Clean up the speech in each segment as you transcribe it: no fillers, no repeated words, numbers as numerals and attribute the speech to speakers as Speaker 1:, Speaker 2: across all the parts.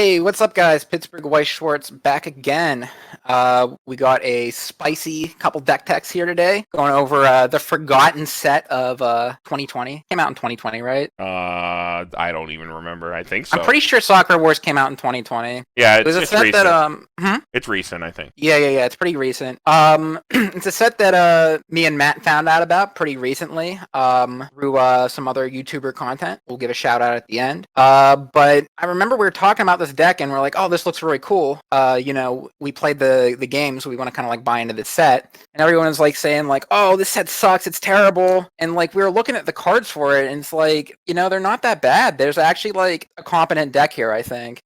Speaker 1: Hey, what's up, guys? Pittsburgh White Schwartz back again. We got a spicy couple deck techs here today, going over the forgotten set of 2020. Came out in 2020, right?
Speaker 2: I don't even remember. I think so.
Speaker 1: I'm pretty sure Sakura Wars came out in 2020.
Speaker 2: Yeah,
Speaker 1: It was a
Speaker 2: it's
Speaker 1: set
Speaker 2: recent.
Speaker 1: that
Speaker 2: It's recent, I think.
Speaker 1: Yeah, it's pretty recent. It's a set that me and Matt found out about pretty recently through some other YouTuber content. We'll give a shout out at the end. But I remember we were talking about this deck and we're like, oh, this looks really cool. We played the games. We want to kind of like buy into this set, and everyone was like saying like, oh, this set sucks. It's terrible. And like we were looking at the cards for it, and it's like, they're not that bad. There's actually like a competent deck here, I think.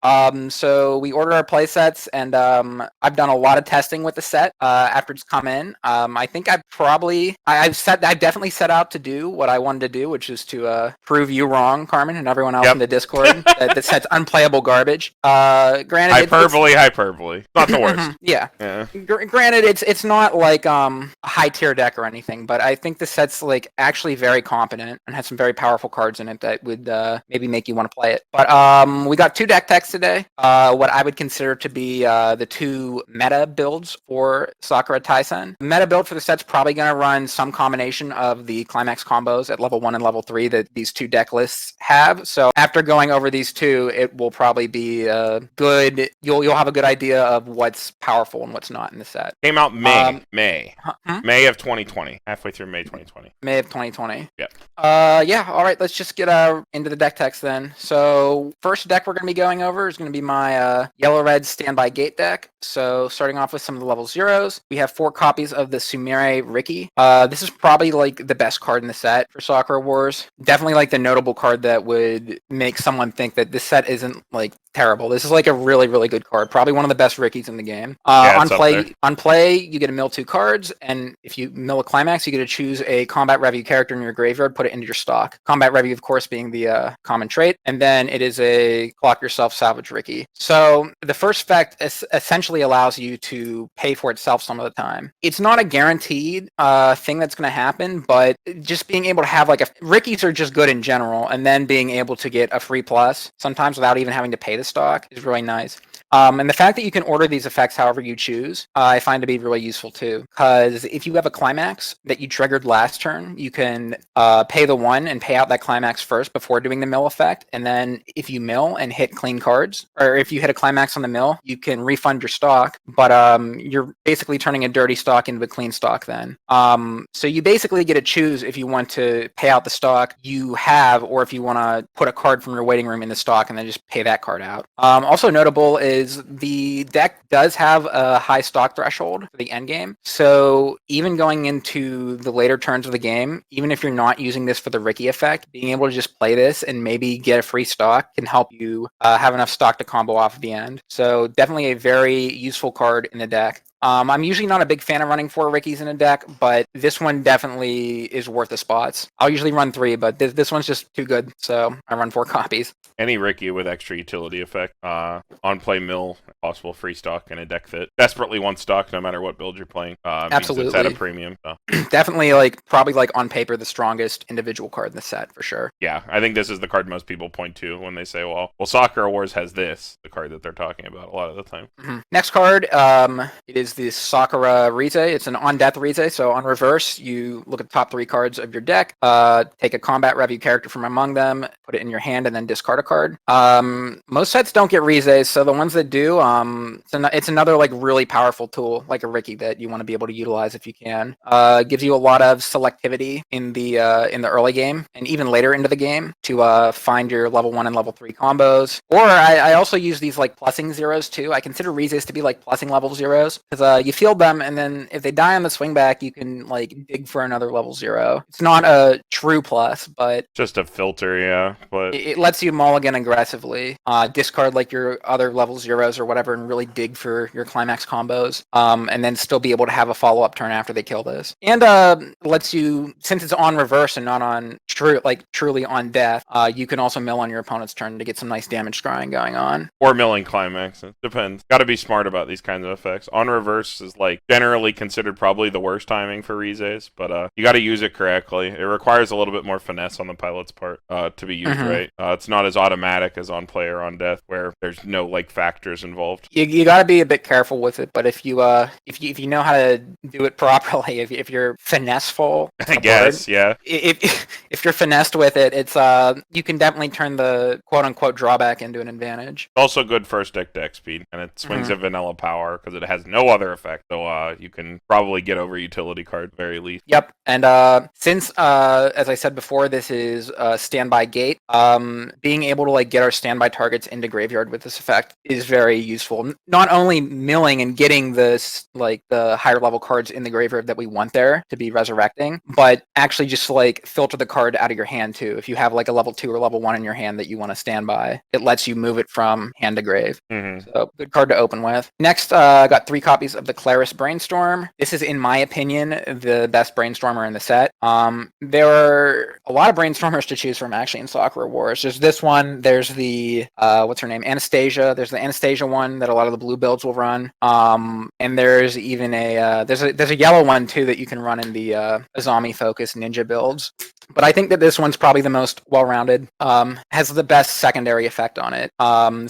Speaker 1: So we ordered our play sets, and I've done a lot of testing with the set after it's come in. I think I've definitely set out to do what I wanted to do, which is to prove you wrong, Carmen, and everyone else in the Discord that the set's unplayable garbage. Granted,
Speaker 2: hyperbole. Not the worst.
Speaker 1: Yeah. Granted, it's not like a high tier deck or anything, but I think the set's like actually very competent and has some very powerful cards in it that would maybe make you want to play it. But we got two deck techs today. What I would consider to be the two meta builds for Sakura Taisen. The meta build for the set's probably going to run some combination of the climax combos at level 1 and level 3 that these two deck lists have. So after going over these two, it will probably be good. You'll have a good idea of what's powerful and what's not in the set.
Speaker 2: Came out May of 2020. Halfway through May 2020.
Speaker 1: May of 2020.
Speaker 2: Yep.
Speaker 1: All right, let's just get into the deck text then. So first deck we're going to be going over is going to be my yellow-red standby gate deck. So starting off with some of the level 0s, we have 4 copies of the Sumire Riki. This is probably like the best card in the set for Sakura Wars. Definitely like the notable card that would make someone think that this set isn't like terrible. This is like a really, really good card. Probably one of the best Rikis in the game. On play, you get to mill 2 cards, and if you mill a climax, you get to choose a combat review character in your graveyard, put it into your stock. Combat review, of course, being the common trait, and then it is a clock yourself salvage Riki. So the first effect essentially allows you to pay for itself some of the time. It's not a guaranteed thing that's going to happen, but just being able to have like Rikis are just good in general, and then being able to get a free plus sometimes without even having to pay the stock is really nice. And the fact that you can order these effects however you choose, I find to be really useful too. Because if you have a climax that you triggered last turn, you can pay the 1 and pay out that climax first before doing the mill effect. And then if you mill and hit clean cards, or if you hit a climax on the mill, you can refund your stock. But you're basically turning a dirty stock into a clean stock then. So you basically get to choose if you want to pay out the stock you have, or if you want to put a card from your waiting room in the stock and then just pay that card out. Also notable is the deck does have a high stock threshold for the end game. So even going into the later turns of the game, even if you're not using this for the Riki effect, being able to just play this and maybe get a free stock can help you have enough stock to combo off at the end. So definitely a very useful card in the deck. I'm usually not a big fan of running 4 Rikis in a deck, but this one definitely is worth the spots. I'll usually run 3, but this one's just too good, so I run 4 copies.
Speaker 2: Any Riki with extra utility effect, on-play mill, possible free stock, and a deck that desperately wants stock no matter what build you're playing.
Speaker 1: Absolutely.
Speaker 2: It's at a premium. So.
Speaker 1: Definitely, probably on paper, the strongest individual card in the set, for sure.
Speaker 2: Yeah, I think this is the card most people point to when they say, well, Sakura Wars has this, the card that they're talking about a lot of the time.
Speaker 1: Mm-hmm. Next card, it is the Sakura Rize. It's an on-death Rize, so on reverse, you look at the top 3 cards of your deck, take a combat review character from among them, put it in your hand, and then discard a card. Most sets don't get Rizes, so the ones that do, it's another really powerful tool, like a Riki, that you want to be able to utilize if you can. Gives you a lot of selectivity in the early game, and even later into the game, to find your level 1 and level 3 combos. Or I also use these plussing zeros too. I consider Rizes to be plussing level zeros, because you field them, and then if they die on the swing back, you can dig for another level 0. It's not a true plus, but
Speaker 2: just a filter, yeah. But
Speaker 1: it lets you mulligan aggressively, discard your other level 0s or whatever, and really dig for your climax combos, and then still be able to have a follow-up turn after they kill this. And lets you, since it's on reverse and not on truly on death, you can also mill on your opponent's turn to get some nice damage scrying going on.
Speaker 2: Or milling climax. It depends. Got to be smart about these kinds of effects. On reverse reverse is like generally considered probably the worst timing for Rize's, but you got to use it correctly. It requires a little bit more finesse on the pilot's part to be used right. It's not as automatic as on play or on death, where there's no like factors involved.
Speaker 1: You got to be a bit careful with it, but if you know how to do it properly, if you're finesseful,
Speaker 2: I guess, yeah.
Speaker 1: If you're finessed with it, it's you can definitely turn the quote unquote drawback into an advantage.
Speaker 2: Also good first deck speed, and it swings at vanilla power because it has no other effect. So you can probably get over utility card at the very least.
Speaker 1: Yep, and since as I said before, this is standby gate. Being able to like get our standby targets into graveyard with this effect is very useful. Not only milling and getting this like the higher level cards in the graveyard that we want there to be resurrecting, but actually just like filter the card out of your hand too. If you have like a level 2 or level 1 in your hand that you want to stand by, it lets you move it from hand to grave. So good card to open with. Next, I got 3 copies of the Claris Brainstorm. This is, in my opinion, the best Brainstormer in the set. There are a lot of Brainstormers to choose from actually in Sakura Wars. There's this one. There's the what's her name, Anastasia. There's the Anastasia one that a lot of the blue builds will run. And there's even there's a yellow one too that you can run in the Azami focus ninja builds. But I think that this one's probably the most well-rounded. Has the best secondary effect on it.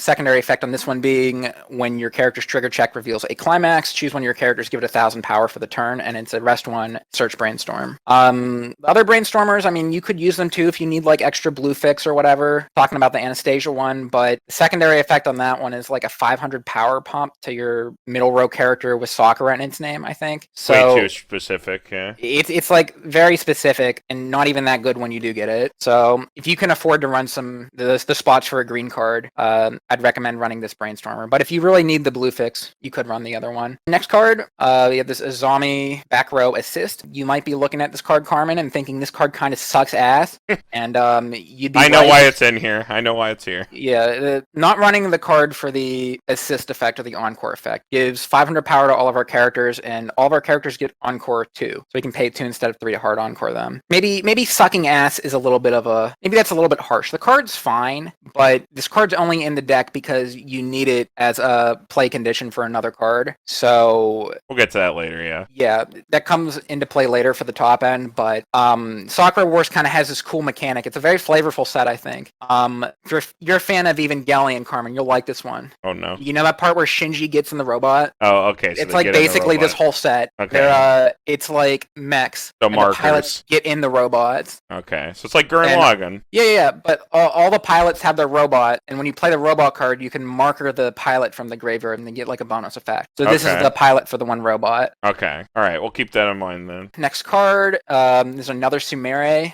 Speaker 1: Secondary effect on this one being when your character's trigger check reveals a climax, choose one of your characters, give it 1,000 power for the turn, and it's a rest one, search Brainstorm. The other Brainstormers, I mean, you could use them too if you need like extra blue fix or whatever. Talking about the Anastasia one, but the secondary effect on that one is like a 500 power pump to your middle row character with Sakura in its name, I think. So
Speaker 2: way too specific, yeah.
Speaker 1: It's like very specific and not even that good when you do get it. So if you can afford to run the spots for a green card, I'd recommend running this Brainstormer. But if you really need the blue fix, you could run the other one. Next card, we have this Azami back row assist. You might be looking at this card, Carmen, and thinking this card kind of sucks ass. And you'd be
Speaker 2: I know
Speaker 1: right.
Speaker 2: why it's in here. I know why it's here.
Speaker 1: Yeah, not running the card for the assist effect or the encore effect gives 500 power to all of our characters, and all of our characters get encore 2. So we can pay 2 instead of 3 to hard encore them. Maybe sucking ass is a little bit of maybe that's a little bit harsh. The card's fine, but this card's only in the deck because you need it as a play condition for another card. So
Speaker 2: we'll get to that later, yeah.
Speaker 1: Yeah, that comes into play later for the top end, but Sakura Wars kind of has this cool mechanic. It's a very flavorful set, I think. If you're a fan of Evangelion, Carmen, you'll like this one.
Speaker 2: Oh no.
Speaker 1: You know that part where Shinji gets in the robot?
Speaker 2: Oh, okay.
Speaker 1: So it's like basically this whole set.
Speaker 2: Okay.
Speaker 1: It's like mechs.
Speaker 2: The
Speaker 1: markers. The pilots get in the robots.
Speaker 2: Okay, so it's like Gurren Lagann.
Speaker 1: Yeah, but all the pilots have their robot, and when you play the robot card, you can marker the pilot from the graveyard and then get like a bonus effect. So this is the pilot for the one robot.
Speaker 2: Okay, all right, we'll keep that in mind then.
Speaker 1: Next card, there's another Sumere.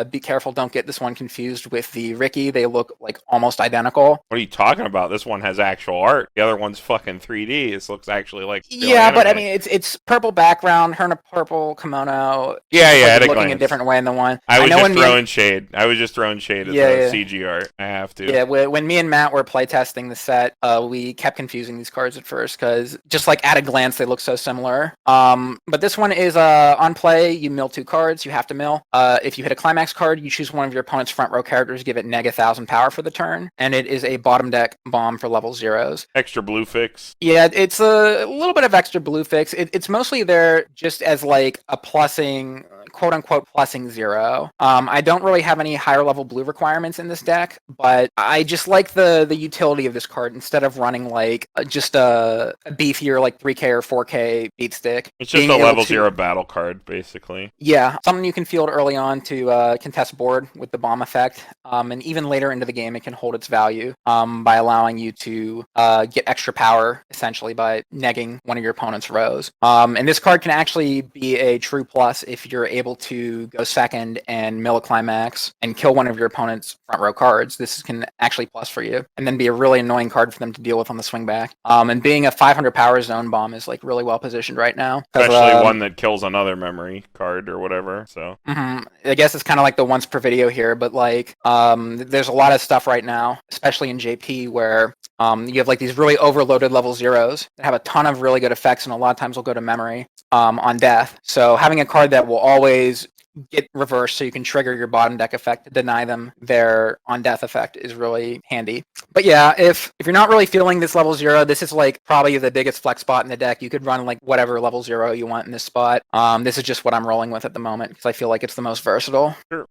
Speaker 1: Be careful, don't get this one confused with the Ricky. They look like almost identical.
Speaker 2: What are you talking about? This one has actual art. The other one's fucking 3D. This looks actually like
Speaker 1: yeah, but I mean it's purple background, her in a purple kimono.
Speaker 2: Yeah,
Speaker 1: like looking a different way in the one.
Speaker 2: I was just throwing shade. I was just throwing shade at the CG art. I have to.
Speaker 1: Yeah, when me and Matt were playtesting the set, we kept confusing these cards at first because just like at a glance they look so similar. But this one is on play. You mill 2 cards. You have to mill. If you hit a climax card, you choose one of your opponent's front row characters, give it -1,000 power for the turn, and it is a bottom deck bomb for level 0s.
Speaker 2: Extra blue fix.
Speaker 1: Yeah, it's a little bit of extra blue fix. It's mostly there just as like a plussing, quote unquote plussing 0. I don't really have any higher level blue requirements in this deck, but I just like the utility of this card instead of running like just a beefier like 3K or 4K beat stick.
Speaker 2: It's just a level 0 battle card, basically.
Speaker 1: Yeah, something you can field early on to contest board with the bomb effect, and even later into the game it can hold its value by allowing you to get extra power essentially by negging one of your opponent's rows. And this card can actually be a true plus if you're able to go second and mill a climax and kill one of your opponent's front row cards. This can actually plus for you and then be a really annoying card for them to deal with on the swing back. And being a 500 power zone bomb is like really well positioned right now.
Speaker 2: Especially one that kills another memory card or whatever. So
Speaker 1: I guess it's kind of like the once per video here, but like there's a lot of stuff right now, especially in JP, where you have like these really overloaded level 0s that have a ton of really good effects, and a lot of times will go to memory on death. So having a card that will always get reversed so you can trigger your bottom deck effect to deny them their on death effect is really handy. But yeah, if you're not really feeling this level 0, this is like probably the biggest flex spot in the deck. You could run like whatever level 0 you want in this spot. This is just what I'm rolling with at the moment because I feel like it's the most versatile.
Speaker 2: Sure.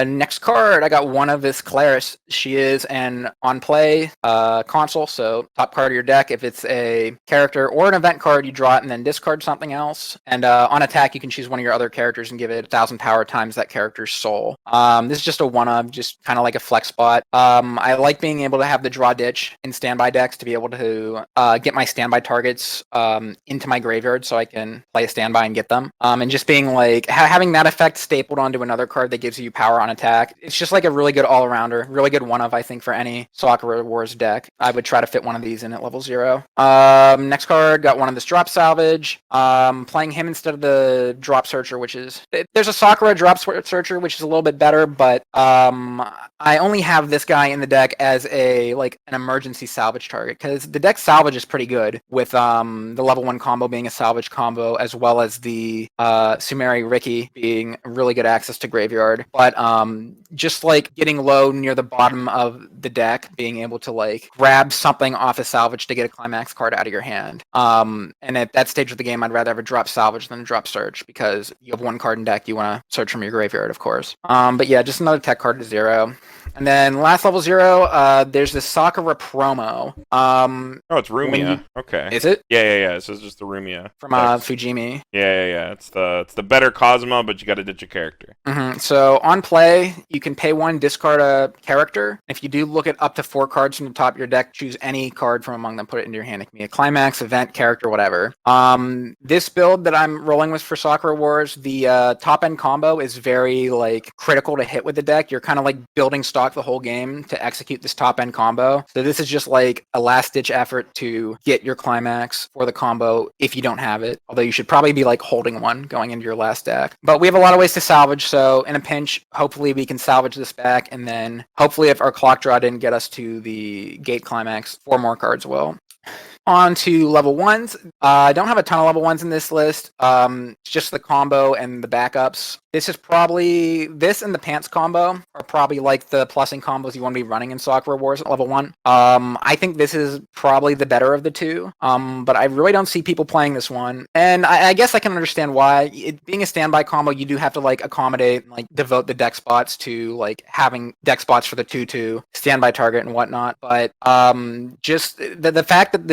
Speaker 1: Next card, I got one of this Claris. She is an on play console, so top card of your deck. If it's a character or an event card, you draw it and then discard something else. And on attack, you can choose one of your other characters and give it 1,000 power times that character's soul. This is just a one-of, just kind of like a flex spot. I like being able to have the draw ditch in standby decks to be able to get my standby targets into my graveyard so I can play a standby and get them. And just being like, having that effect stapled onto another card that gives you power on attack. It's just like a really good all-arounder, really good one-of, I think, for any Sakura Wars deck. I would try to fit one of these in at level 0. Next card, got one of this Drop Salvage. Playing him instead of the Drop Searcher, which is... There's a Sakura Drop Searcher, which is a little bit better, but I only have this guy in the deck as an emergency salvage target, because the deck salvage is pretty good with the level 1 combo being a salvage combo, as well as the Sumeri Riki being really good access to graveyard. But just like getting low near the bottom of the deck, being able to like grab something off a salvage to get a climax card out of your hand. And at that stage of the game, I'd rather have a drop salvage than a drop search, because you have one card in deck you want to search from your graveyard, of course. But yeah, just another tech card to 0. And then last level 0, there's this Sakura promo.
Speaker 2: Oh, it's Rumia. Okay.
Speaker 1: Is it?
Speaker 2: Yeah. This is just the Rumia
Speaker 1: from Fujimi.
Speaker 2: Yeah. It's the better Cosmo, but you got to ditch a character.
Speaker 1: So on play, you can pay 1, discard a character. If you do look at up to 4 cards from the top of your deck, choose any card from among them, put it into your hand. It can be a climax, event, character, whatever. This build that I'm rolling with for Sakura Wars, the top end combo is very like critical to hit with the deck. You're kind of like building stock the whole game to execute this top end combo. So this is just like a last ditch effort to get your climax for the combo if you don't have it. Although you should probably be like holding one going into your last deck. But we have a lot of ways to salvage. So in a pinch, hopefully we can salvage this back. And then hopefully if our clock draw didn't get us to the gate climax, 4 more cards will. On to level 1s. I don't have a ton of level 1s in this list. It's just the combo and the backups. This is probably, this and the pants combo are probably like the plussing combos you want to be running in Sakura Wars at level 1. I think this is probably the better of the two, but I really don't see people playing this one. And I guess I can understand why. It being a standby combo, you do have to like accommodate, like devote the deck spots to like having deck spots for the 2/2 standby target and whatnot. But just the fact that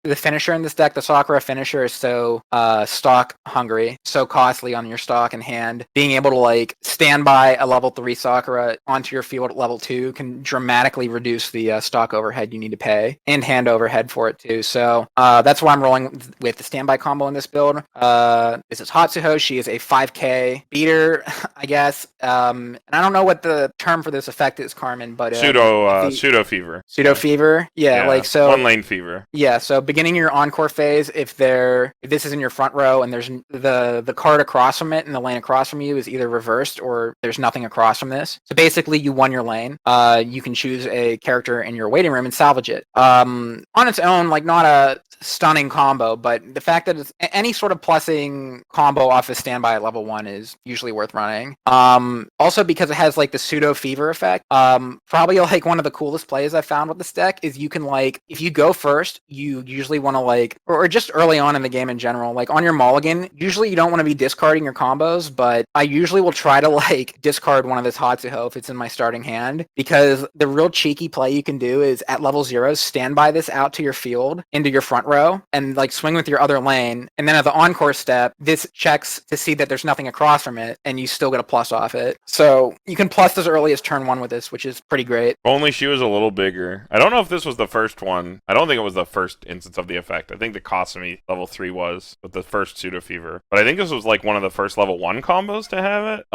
Speaker 1: the finisher in this deck, the Sakura finisher, is so stock hungry, so costly on your stock and hand. Being able to like stand by a level 3 Sakura onto your field at level 2 can dramatically reduce the stock overhead you need to pay, and hand overhead for it too. So that's why I'm rolling with the standby combo in this build. This is Hatsuho. She is a 5k beater, I guess. And I don't know what the term for this effect is, Carmen, but
Speaker 2: pseudo fever.
Speaker 1: Pseudo fever, yeah, like so.
Speaker 2: 1 lane fever.
Speaker 1: Yeah, so beginning your encore phase, if this is in your front row and there's the card across from it and the lane across from you is either reversed or there's nothing across from this. So basically you won your lane. You can choose a character in your waiting room and salvage it. On its own, like not a stunning combo, but the fact that it's any sort of plussing combo off a standby at level 1 is usually worth running. Also because it has like the pseudo fever effect. Probably like one of the coolest plays I found with this deck is you can like, if you go first, you usually want to like, or just early on in the game in general, like on your mulligan, usually you don't want to be discarding your combos, but I usually will try to like discard one of this Hatsuho if it's in my starting hand, because the real cheeky play you can do is at level 0, stand by this out to your field into your front row and like swing with your other lane, and then at the encore step, this checks to see that there's nothing across from it, and you still get a plus off it. So you can plus as early as turn 1 with this, which is pretty great.
Speaker 2: Only she was a little bigger. I don't know if this was the first one. I don't think it was the first instance of the effect. I think the Kasumi level 3 was with the first pseudo fever, but I think this was like one of the first level 1 combos to have it.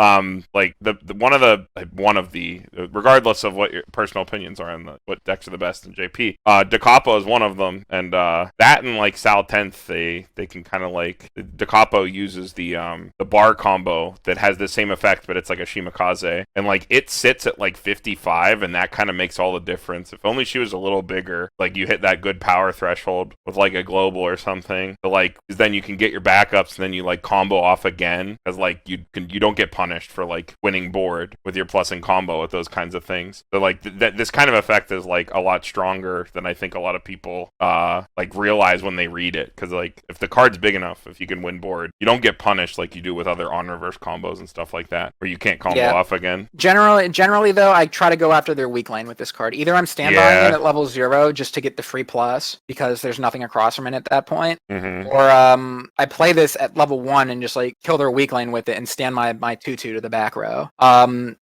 Speaker 2: Like one of the regardless of what your personal opinions are on what decks are the best in JP, Da Capo is one of them, and that and like Sal 10th, they can kind of like Da Capo uses the bar combo that has the same effect, but it's like a Shimakaze, and like it sits at like 55, and that kind of makes all the difference. If only she was a little bigger, like you hit that good power threshold with like a global or something, but like then you can get your backups, and then you like combo off again, because like you don't get punished for like winning board with your plus and combo with those kinds of things. So like this kind of effect is like a lot stronger than I think a lot of people like realize when they read it, because like if the card's big enough, if you can win board, you don't get punished like you do with other on reverse combos and stuff like that, where you can't combo off again.
Speaker 1: Generally though, I try to go after their weak lane with this card. Either I'm standbying it at level 0 just to get the free plus because there's nothing across from it at that point, or I play this at level 1 and just like kill their weak lane with it and stand my 2/2 to the back row.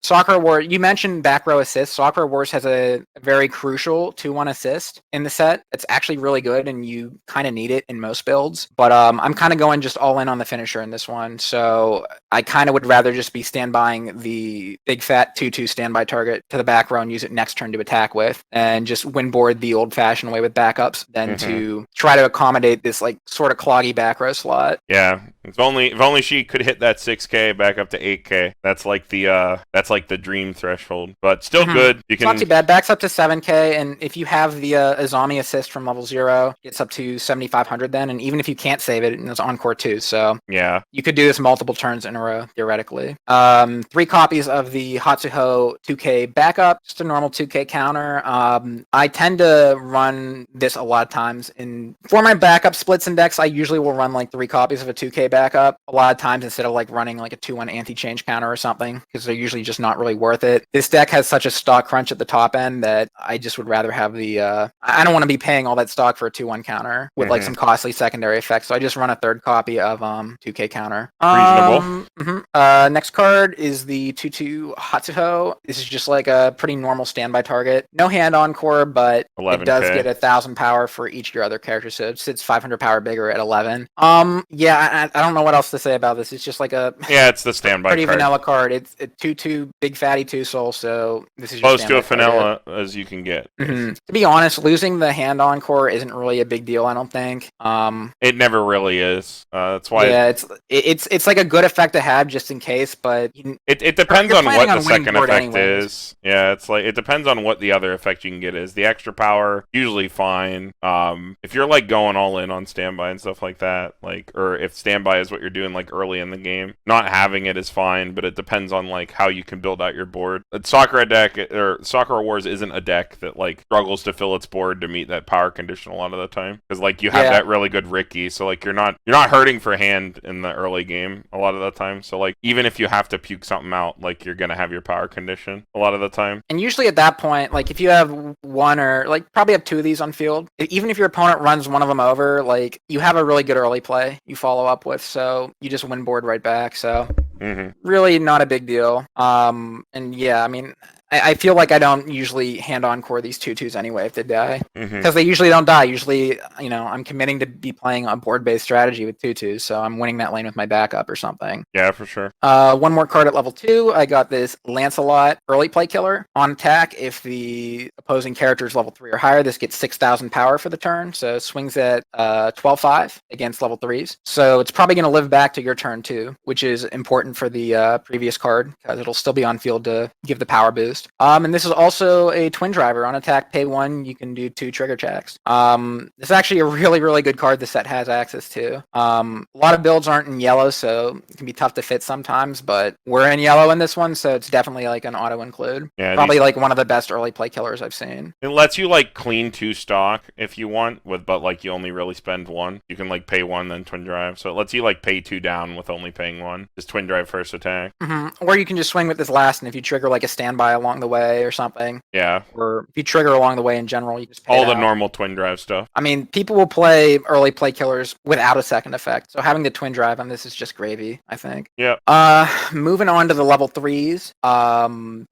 Speaker 1: Sakura Wars, you mentioned back row assist. Sakura Wars has a very crucial 2/1 assist in the set. It's actually really good, and you kind of need it in most builds. But I'm kind of going just all in on the finisher in this one, so I kind of would rather just be standbying the big fat 2/2 standby target to the back row and use it next turn to attack with, and just win board the old-fashioned way with backups than to try to accommodate this like sort of cloggy back row slot.
Speaker 2: Yeah, if only she could hit that 6K back up to 8K. That's like the dream threshold, but still good. You can.
Speaker 1: It's not too bad. Backs up to 7K, and if you have the Azami assist from level 0, it's up to 7,500 then, and even if you can't save it, it's Encore 2, so yeah, you could do this multiple turns in a row, theoretically. 3 copies of the Hatsuho 2K backup, just a normal 2K counter. I tend to run this a lot of times. For my backup splits and decks, I usually will run like 3 copies of a 2K backup a lot of times instead of like running like a 2/1 anti-change counter or something, because they're usually just not really worth it. This deck has such a stock crunch at the top end that I just would rather have the I don't want to be paying all that stock for a 2/1 counter with like some costly secondary effects, so I just run a 3rd copy of 2K counter.
Speaker 2: Reasonable.
Speaker 1: Next card is the 2/2 Hatsuho. This is just like a pretty normal standby target. No hand encore, but 11K. It does get 1,000 power for each of your other characters, so it sits 500 power bigger at 11. Yeah, I don't know what else to say about this. It's just like
Speaker 2: it's the standby
Speaker 1: pretty
Speaker 2: card.
Speaker 1: vanilla card. It's a 2/2 big fatty 2 soul, so this is
Speaker 2: close to a vanilla as you can get.
Speaker 1: To be honest, losing the hand encore isn't really a big deal, I don't think.
Speaker 2: It never really is. That's why.
Speaker 1: Yeah, it's like a good effect to have just in case, but
Speaker 2: it depends on what the second effect is. Yeah, it's like it depends on what the other effect you can get is. The extra power usually fine. If you're like going all in on standby and stuff like that, like, or if standby is what you're doing like early in the game, not having it is fine, but it depends on like how you can build out your board. Sakura deck or Sakura Wars isn't a deck that like struggles to fill its board to meet that power condition a lot of the time, because like you have that really good Ricky, so like you're not hurting for hand in the early game a lot of the time. So like even if you have to puke something out, like you're gonna have your power condition a lot of the time.
Speaker 1: And usually at that point, like if you have one or like probably have 2 of these on field, even if your opponent runs one of them over, like you have a really good early play you follow up with, so you just win board right back. So really not a big deal. And yeah, I mean, I feel like I don't usually hand encore these 2/2s anyway if they die, because they usually don't die. Usually, I'm committing to be playing a board-based strategy with 2/2s, so I'm winning that lane with my backup or something.
Speaker 2: Yeah, for sure.
Speaker 1: One more card at level 2. I got this Lancelot early play killer. On attack, if the opposing character is level 3 or higher, this gets 6,000 power for the turn, so it swings at 12/5 against level 3s. So it's probably going to live back to your turn too, which is important for the previous card, because it'll still be on field to give the power boost. And this is also a twin driver. On attack, pay 1, you can do 2 trigger checks. This is actually a really, really good card the set has access to. A lot of builds aren't in yellow, so it can be tough to fit sometimes, but we're in yellow in this one, so it's definitely like an auto include. Yeah, probably like one of the best early play killers I've seen.
Speaker 2: It lets you like clean 2 stock if you want, but like you only really spend 1. You can like pay 1 then twin drive, so it lets you like pay 2 down with only paying 1. Just twin drive first attack.
Speaker 1: Or you can just swing with this last, and if you trigger like a standby along the way or something.
Speaker 2: Yeah.
Speaker 1: Or if you trigger along the way in general, you just pay
Speaker 2: all the normal twin drive stuff.
Speaker 1: I mean, people will play early play killers without a second effect, so having the twin drive on this is just gravy, I think.
Speaker 2: Yeah.
Speaker 1: Moving on to the level 3s.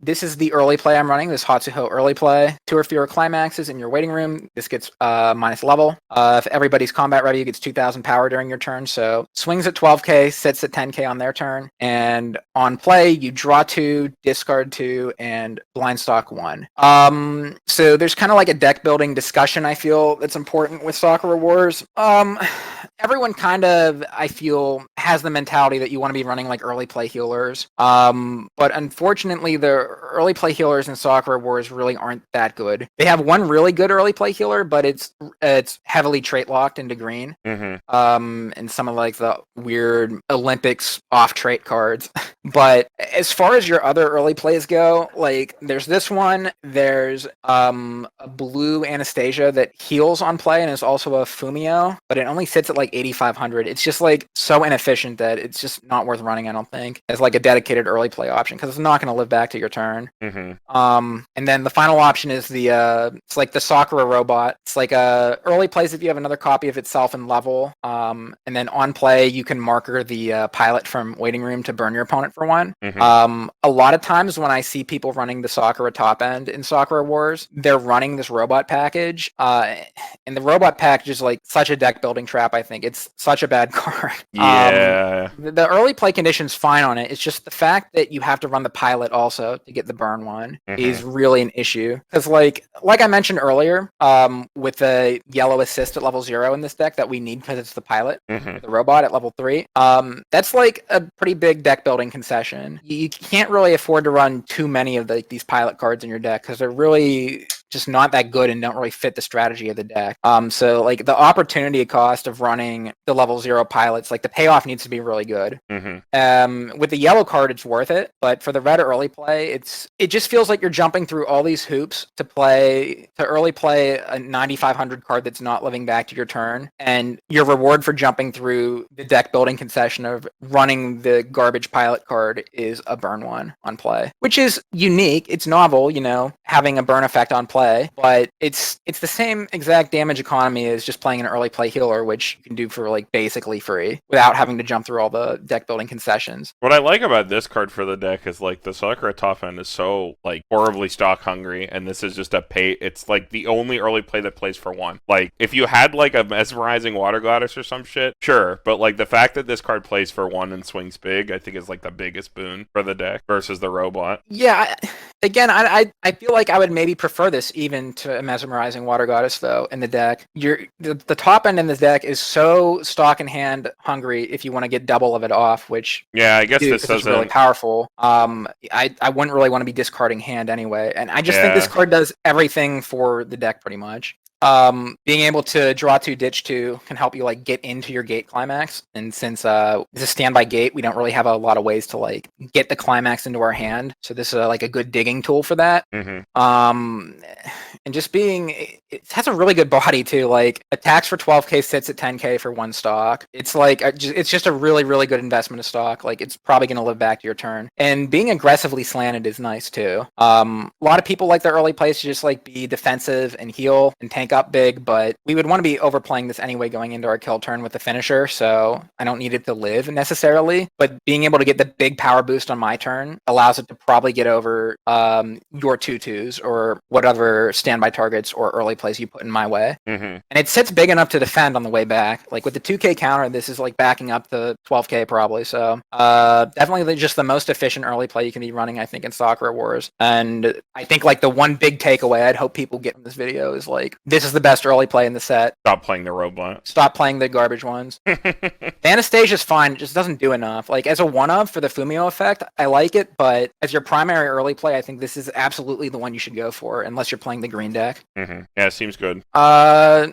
Speaker 1: This is the early play I'm running, this Hatsuho early play. 2 or fewer climaxes in your waiting room. This gets minus level. If everybody's combat ready, it gets 2,000 power during your turn, so swings at 12k, sits at 10k on their turn, and on play, you draw 2, discard 2, and and blind stock 1. So there's kind of like a deck building discussion I feel that's important with Sakura Wars. Everyone kind of, I feel, has the mentality that you want to be running like early play healers. But unfortunately, the early play healers in Sakura Wars really aren't that good. They have one really good early play healer, but it's heavily trait locked into green. And some of like the weird Olympics off trait cards. But as far as your other early plays go, like there's this one, there's a blue Anastasia that heals on play and is also a Fumio, but it only sits at like 8,500. It's just like so inefficient that it's just not worth running, I don't think, as like a dedicated early play option because it's not going to live back to your turn. And then the final option is it's like the Sakura robot. It's like early plays if you have another copy of itself in level, and then on play you can marker the pilot from waiting room to burn your opponent for 1. A lot of times when I see people running the Sakura top end in Sakura Wars, they're running this robot package, and the robot package is like such a deck building trap. I think it's such a bad card.
Speaker 2: Yeah.
Speaker 1: The early play condition's fine on it. It's just the fact that you have to run the pilot also to get the burn one is really an issue. Because like I mentioned earlier, with the yellow assist at level 0 in this deck that we need because it's the pilot, the robot at level 3, that's like a pretty big deck building concession. You can't really afford to run too many of these pilot cards in your deck because they're really just not that good and don't really fit the strategy of the deck. So like the opportunity cost of running the level 0 pilots, like the payoff needs to be really good. With the yellow card, it's worth it, but for the red early play, it just feels like you're jumping through all these hoops to early play a 9,500 card that's not living back to your turn, and your reward for jumping through the deck building concession of running the garbage pilot card is a burn 1 on play, which is unique. It's novel, having a burn effect on play, but it's the same exact damage economy as just playing an early play healer, which you can do for like basically free without having to jump through all the deck building concessions.
Speaker 2: What I like about this card for the deck is like the Sakura top end is so like horribly stock hungry, and this is just it's like the only early play that plays for 1. Like if you had like a mesmerizing water goddess or some shit, sure, but like the fact that this card plays for 1 and swings big, I think is like the biggest boon for the deck versus the robot.
Speaker 1: Yeah, again, I feel like I would maybe prefer this even to a mesmerizing water goddess though in the deck. The top end in this deck is so stock in hand hungry if you want to get double of it off, which
Speaker 2: I guess this
Speaker 1: is really powerful. I wouldn't really want to be discarding hand anyway, and I just think this card does everything for the deck pretty much. Being able to draw 2, ditch 2 can help you like get into your gate climax. And since it's a standby gate, we don't really have a lot of ways to like get the climax into our hand. So this is like a good digging tool for that. And just it has a really good body too. Like attacks for 12k, sits at 10k for 1 stock. It's like it's just a really, really good investment of stock. Like it's probably going to live back to your turn. And being aggressively slanted is nice too. A lot of people like their early plays to just like be defensive and heal and tank up big, but we would want to be overplaying this anyway going into our kill turn with the finisher, so I don't need it to live necessarily, but being able to get the big power boost on my turn allows it to probably get over your 2/2s or whatever standby targets or early plays you put in my way. And it sits big enough to defend on the way back. Like with the 2k counter, this is like backing up the 12k probably, so definitely just the most efficient early play you can be running, I think, in Sakura Wars. And I think like the one big takeaway I'd hope people get from this video is like, this is the best early play in the set.
Speaker 2: Stop playing the robot.
Speaker 1: Stop playing the garbage ones. Anastasia's fine, it just doesn't do enough. Like as a one-of for the Fumio effect, I like it, but as your primary early play, I think this is absolutely the one you should go for, unless you're playing the green deck.
Speaker 2: Yeah, seems good.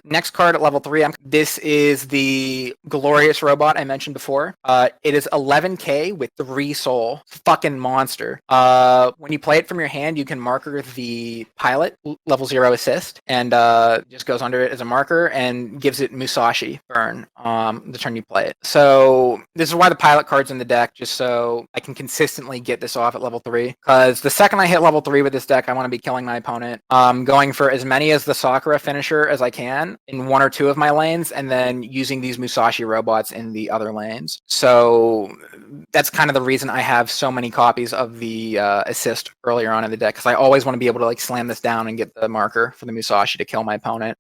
Speaker 1: Next card at level 3, this is the Glorious Robot I mentioned before. It is 11k with 3 soul. Fucking monster. When you play it from your hand, you can marker the pilot, level 0 assist, and just goes under it as a marker and gives it Musashi burn the turn you play it. So this is why the pilot card's in the deck, just so I can consistently get this off at level 3. Because the second I hit level 3 with this deck, I want to be killing my opponent. Going for as many as the Sakura finisher as I can in 1 or 2 of my lanes, and then using these Musashi robots in the other lanes. So that's kind of the reason I have so many copies of the assist earlier on in the deck, because I always want to be able to like slam this down and get the marker for the Musashi to kill my opponent.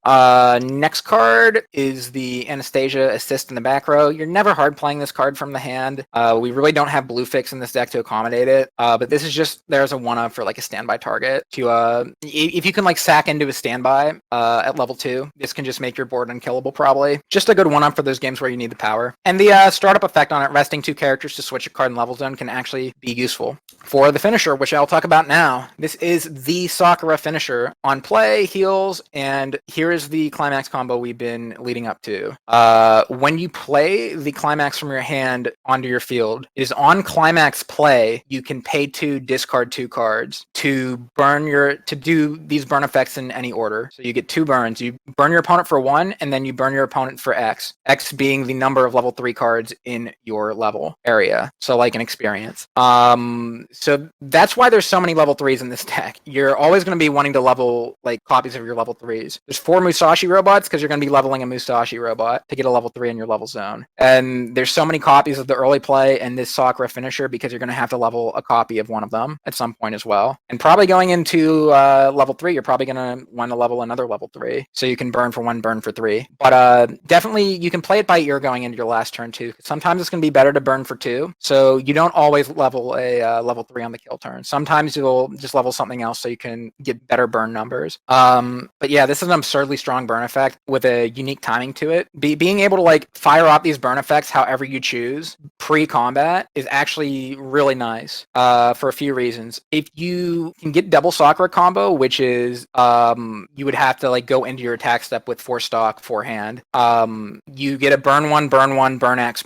Speaker 1: Next card is the Anastasia Assist in the back row. You're never hard playing this card from the hand. We really don't have blue fix in this deck to accommodate it. But this is just, there's a 1-up for like a standby target to, if you can like sack into a standby at level 2, this can just make your board unkillable probably. Just a good 1-up for those games where you need the power. And the startup effect on it, resting 2 characters to switch a card in level zone, can actually be useful. For the finisher, which I'll talk about now, this is the Sakura finisher. On play, heals, and here is the climax combo we've been leading up to. When you play the climax from your hand onto your field, it is on climax play, you can pay 2, discard 2 cards to do these burn effects in any order. So you get 2 burns. You burn your opponent for 1, and then you burn your opponent for X. X being the number of level 3 cards in your level area. So like an experience. So that's why there's so many level 3s in this deck. You're always going to be wanting to level like copies of your level 3s. There's 4 Musashi robots because you're going to be leveling a Musashi robot to get a level 3 in your level zone. And there's so many copies of the early play and this Sakura finisher because you're going to have to level a copy of one of them at some point as well. And probably going into level 3, you're probably going to want to level another level 3. So you can burn for 1, burn for 3. But definitely you can play it by ear going into your last turn too. Sometimes it's going to be better to burn for 2. So you don't always level a level 3 on the kill turn. Sometimes you'll just level something else so you can get better burn numbers. But yeah, this is an absurdly strong burn effect with a unique timing to it. Being able to like fire off these burn effects however you choose pre-combat is actually really nice for a few reasons. If you can get double Sakura combo, which is you would have to like go into your attack step with 4 stock, 4 hand. You get a burn 1, burn X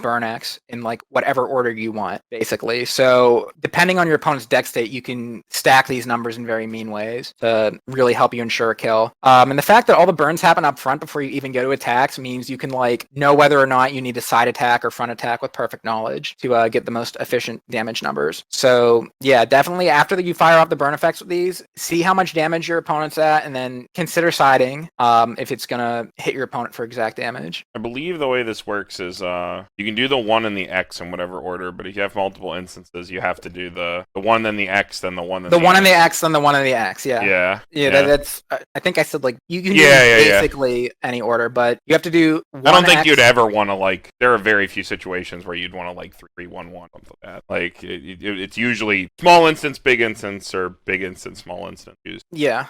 Speaker 1: in like whatever order you want, basically. So depending on your opponent's deck state, you can stack these numbers in very mean ways to really help you ensure a kill. And the fact that all the burns happen up front before you even go to attacks means you can like know whether or not you need to side attack or front attack with perfect knowledge to get the most efficient damage numbers. So yeah, definitely after you fire off the burn effects with these, see how much damage your opponent's at, and then consider siding if it's gonna hit your opponent for exact damage.
Speaker 2: I believe the way this works is you can do the 1 and the X in whatever order, but if you have multiple instances, you have to do the 1 then the X then the 1 then
Speaker 1: the 1 and the X then the 1 and the X. Yeah. That's I think I said like you can do basically any order, but you have to do 1
Speaker 2: I don't think
Speaker 1: X.
Speaker 2: you'd ever want to like. There are very few situations where you'd want to like 3-1-1 something like that. Like it's usually small instance, big instance, or big instance, small instance used.
Speaker 1: Yeah,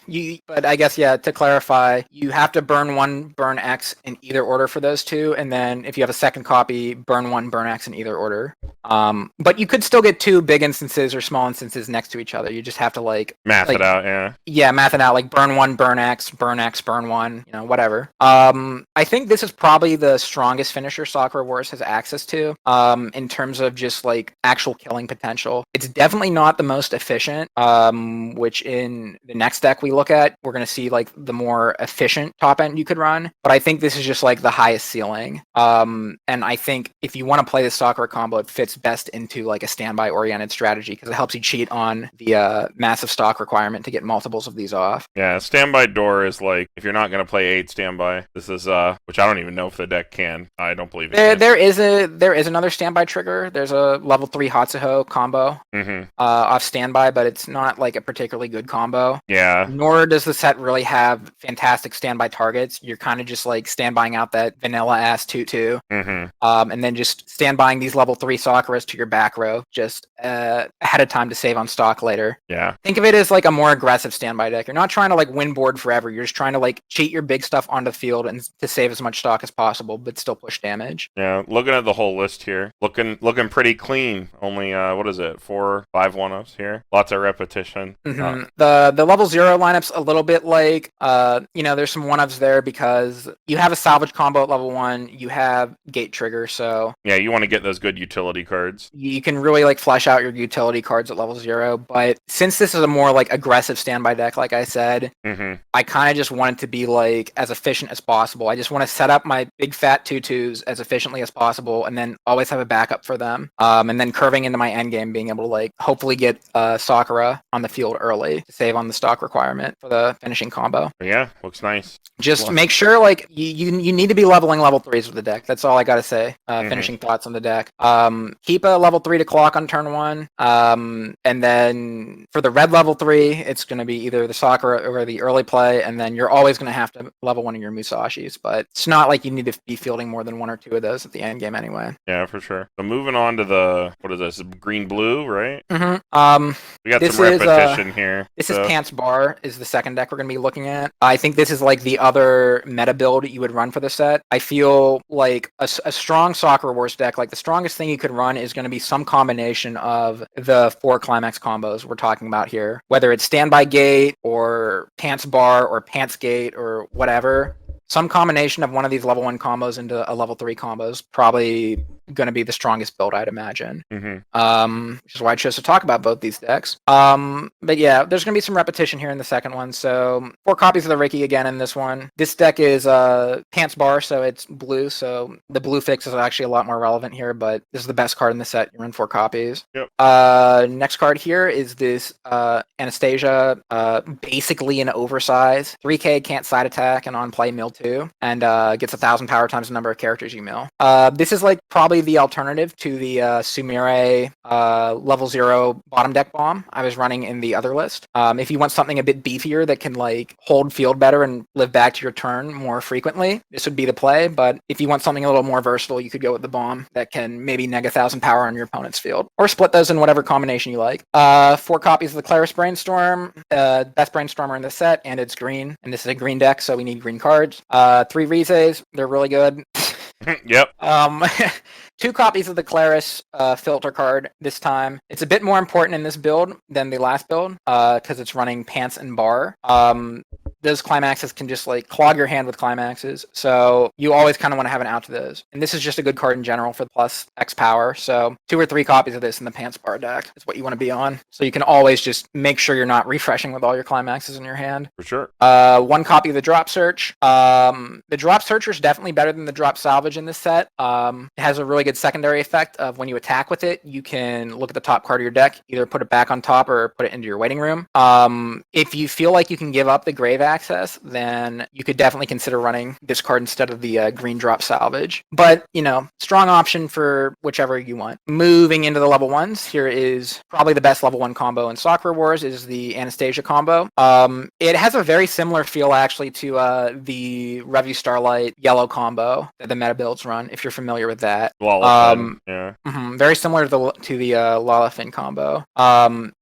Speaker 1: but I guess to clarify, you have to burn 1, burn X in either order for those 2, and then if you have a second copy, burn 1, burn X in either order. But you could still get 2 big instances or small instances next to each other. You just have to like
Speaker 2: math it out, yeah.
Speaker 1: Yeah, math it out, like burn 1, burn X, burn 1, whatever. I think this is probably the strongest finisher Sakura Wars has access to in terms of just like actual killing potential. It's definitely not the most efficient, which in the next deck we look at, we're going to see like the more efficient top end you could run. But I think this is just like the highest ceiling. And I think if you want to play the Sakura combo, it fits best into like a standby oriented strategy because it helps you cheat on the massive stock requirement to get multiples of these off.
Speaker 2: Yeah, standby door is like if you're not going to play 8 standby. This is which I don't even know if the deck can. I don't believe it.
Speaker 1: There is another standby trigger. There's a level 3 Hatsuho combo off standby, but it's not like a particularly good combo.
Speaker 2: Yeah.
Speaker 1: Nor does the set really have fantastic standby targets. You're kind of just like standbying out that vanilla ass 2/2, and then just standbying these level 3 Sakuras to your back row just ahead of time to save on stock later.
Speaker 2: Yeah.
Speaker 1: Think of it as like a more aggressive standby deck. You're not trying to like win board forever. You're just trying to like cheat your big stuff onto the field and to save as much stock as possible, but still push damage.
Speaker 2: Yeah, looking at the whole list here, looking pretty clean. Only what is it, 4, 5 1-ups here. Lots of repetition.
Speaker 1: The level 0 lineup's a little bit like there's some 1-ups there because you have a salvage combo at level 1. You have gate trigger, so
Speaker 2: yeah, you want to get those good utility cards.
Speaker 1: You can really like flesh out your utility cards at level 0. But since this is a more like aggressive standby deck, like I said, I kind of just want it to be like as efficient as possible. I just want to set up my big fat 2/2s as efficiently as possible, and then always have a backup for them. And then curving into my end game, being able to like hopefully get Sakura on the field early to save on the stock requirement for the finishing combo.
Speaker 2: Yeah, looks nice.
Speaker 1: Just make sure like you need to be leveling level 3s with the deck. That's all I gotta say. Finishing thoughts on the deck. Keep a level 3 to clock on turn 1. And then for the red level 3, it's going to be either the Sakura or the early play, and then you're always going to have to level one of your Musashis, but it's not like you need to be fielding more than 1 or 2 of those at the end game anyway.
Speaker 2: Yeah, for sure. So moving on to the, what is this, green-blue, right?
Speaker 1: Mm-hmm.
Speaker 2: We got some repetition here.
Speaker 1: This is Pants Bar is the second deck we're going to be looking at. I think this is like the other meta build you would run for the set. I feel like a strong Sakura Wars deck, like the strongest thing you could run is going to be some combination of the 4 climax combos we're talking about here. Whether it's Standby Gate or Pants Bar or Pants Gate or whatever. Some combination of one of these level 1 combos into a level 3 combos probably going to be the strongest build, I'd imagine. Which is why I chose to talk about both these decks. But yeah, there's going to be some repetition here in the second one. So 4 copies of the Ricky again in this one. This deck is Pants Bar, so it's blue. So the blue fix is actually a lot more relevant here, but this is the best card in the set. You run 4 copies.
Speaker 2: Yep.
Speaker 1: Next card here is this Anastasia, basically an oversize. 3k, can't side attack, and on play mill 2, and gets 1,000 power times the number of characters you mill. This is like probably the alternative to the Sumire level 0 bottom deck bomb I was running in the other list. If you want something a bit beefier that can like hold field better and live back to your turn more frequently, this would be the play. But if you want something a little more versatile, you could go with the bomb that can maybe neg 1,000 power on your opponent's field, or split those in whatever combination you like. 4 copies of the Claris Brainstorm, best Brainstormer in the set, and it's green, and this is a green deck, so we need green cards. 3 Rizes, they're really good.
Speaker 2: Yep.
Speaker 1: 2 copies of the Claris filter card this time. It's a bit more important in this build than the last build because it's running Pants and Bar. Those climaxes can just like clog your hand with climaxes, so you always kind of want to have an out to those. And this is just a good card in general for the plus X power, so 2 or 3 copies of this in the Pants Bar deck is what you want to be on. So you can always just make sure you're not refreshing with all your climaxes in your hand.
Speaker 2: For sure.
Speaker 1: 1 copy of the Drop Search. The Drop Searcher is definitely better than the Drop Salvage in this set. It has a really good secondary effect of when you attack with it, you can look at the top card of your deck, either put it back on top or put it into your waiting room. If you feel like you can give up the grave access, then you could definitely consider running this card instead of the green Drop Salvage. But, you know, strong option for whichever you want. Moving into the level 1s, here is probably the best level 1 combo in Sakura Wars is the Anastasia combo. It has a very similar feel actually to the Revue Starlight yellow combo that the meta builds run, if you're familiar with that.
Speaker 2: Yeah.
Speaker 1: Very similar to the Lalafin combo,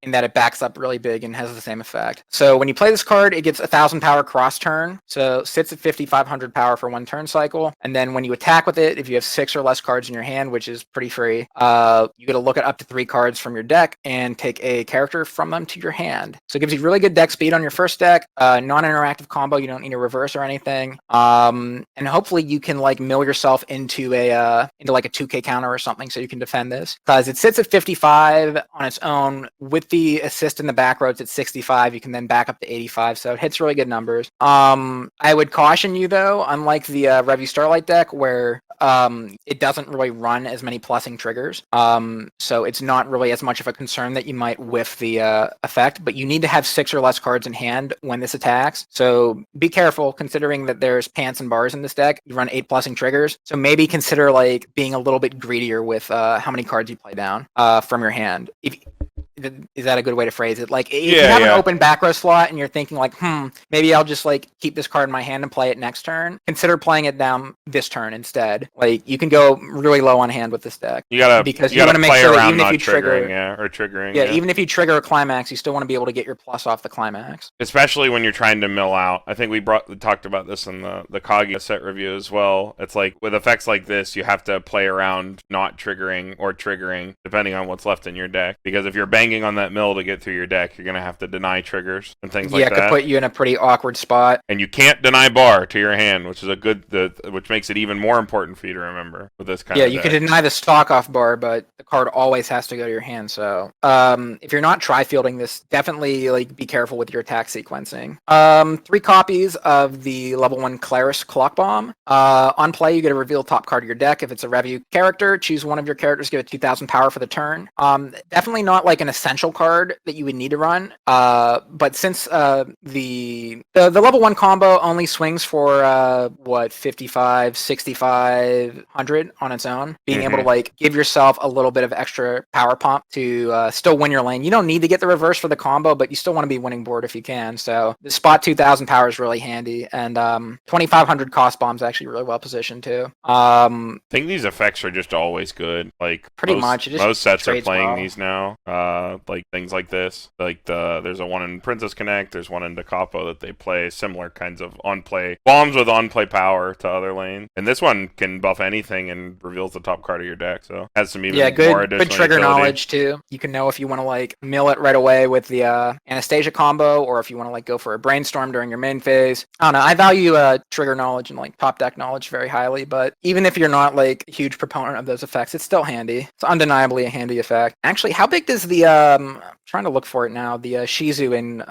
Speaker 1: in that it backs up really big and has the same effect. So when you play this card, it gets 1,000 power cross turn, so sits at 5,500 power for 1 turn cycle. And then when you attack with it, if you have 6 or less cards in your hand, which is pretty free, you get to look at up to 3 cards from your deck and take a character from them to your hand. So it gives you really good deck speed on your first deck. Non-interactive combo, you don't need to reverse or anything. And hopefully you can like mill yourself into like a 2k counter or something so you can defend this, because it sits at 55 on its own. With the assist in the back row, it's at 65. You can then back up to 85, so it hits really good numbers. I would caution you though, unlike the Revue Starlight deck where it doesn't really run as many plussing triggers, so it's not really as much of a concern that you might whiff the effect, but you need to have 6 or less cards in hand when this attacks, so be careful considering that there's Pants and Bars in this deck. You run 8 plussing triggers, so maybe consider like being a little bit greedier with how many cards you play down from your hand. Is that a good way to phrase it? Like, if you have an open back row slot and you're thinking like, maybe I'll just like keep this card in my hand and play it next turn, consider playing it down this turn instead. Like, you can go really low on hand with this deck. You want to make sure that even if you trigger, even if you trigger a climax, you still want to be able to get your plus off the climax.
Speaker 2: Especially when you're trying to mill out. I think we talked about this in the Kaguya set review as well. It's like with effects like this, you have to play around not triggering or triggering depending on what's left in your deck. Because if you're banging on that mill to get through your deck, you're going to have to deny triggers and things like that.
Speaker 1: Yeah, it could put you in a pretty awkward spot.
Speaker 2: And you can't deny Bar to your hand, which is which makes it even more important for you to remember with this kind of deck.
Speaker 1: Yeah, you could deny the stock off Bar, but the card always has to go to your hand. So if you're not tri-fielding this, definitely like be careful with your attack sequencing. 3 copies of the level 1 Claris Clock Bomb. On play, you get to reveal top card of your deck. If it's a Revue character, choose one of your characters, give it 2,000 power for the turn. Definitely not like an essential card that you would need to run. But since the level 1 combo only swings for 55, 65, 100 on its own, being able to like give yourself a little bit of extra power pump to still win your lane. You don't need to get the reverse for the combo, but you still want to be winning board if you can. So the spot 2000 power is really handy, and 2500 cost bomb's actually really well positioned too.
Speaker 2: I think these effects are just always good. Like
Speaker 1: pretty much,
Speaker 2: most sets are playing
Speaker 1: well.
Speaker 2: these now. Like things like this. Like there's a one in Princess Connect. There's one in Da Capo that they play similar kinds of on-play bombs with on-play power to other lanes. And this one can buff anything and reveals the top card of your deck. So has some even more additional
Speaker 1: good trigger
Speaker 2: utility.
Speaker 1: knowledge too. You can know if you want to like mill it right away with the Anastasia combo, or if you want to like go for a brainstorm during your main phase. I don't know. I value trigger knowledge and like top deck knowledge very highly, but even if you're not like a huge proponent of those effects, it's still handy. It's undeniably a handy effect. Actually, how big does the I'm trying to look for it now, the Shizu in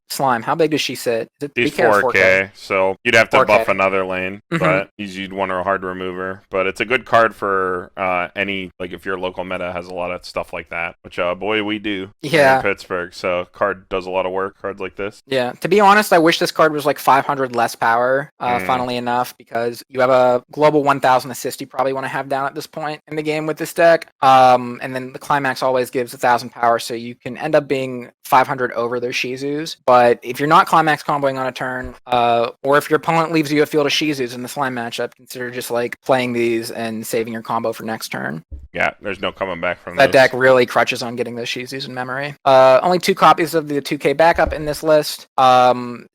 Speaker 1: Slime, how big does she sit? Is it
Speaker 2: She's
Speaker 1: 3K or
Speaker 2: 4K, so you'd have to
Speaker 1: 4K.
Speaker 2: buff another lane, but you'd want a hard remover. But it's a good card for any, like if your local meta has a lot of stuff like that, which boy we do
Speaker 1: Yeah.
Speaker 2: in Pittsburgh. So card does a lot of work, cards like this.
Speaker 1: Yeah, to be honest, I wish this card was like 500 less power, funnily enough, because you have a global 1000 assist you probably want to have down at this point in the game with this deck. And then the climax always gives 1000 power, so you can end up being 500 over those Shizus. But if you're not climax comboing on a turn, or if your opponent leaves you a field of Shizus in the slime matchup, consider just like playing these and saving your combo for next turn.
Speaker 2: Yeah, there's no coming back from
Speaker 1: That
Speaker 2: this.
Speaker 1: deck really crutches on getting those Shizus in memory. Only 2 copies of the 2K backup in this list.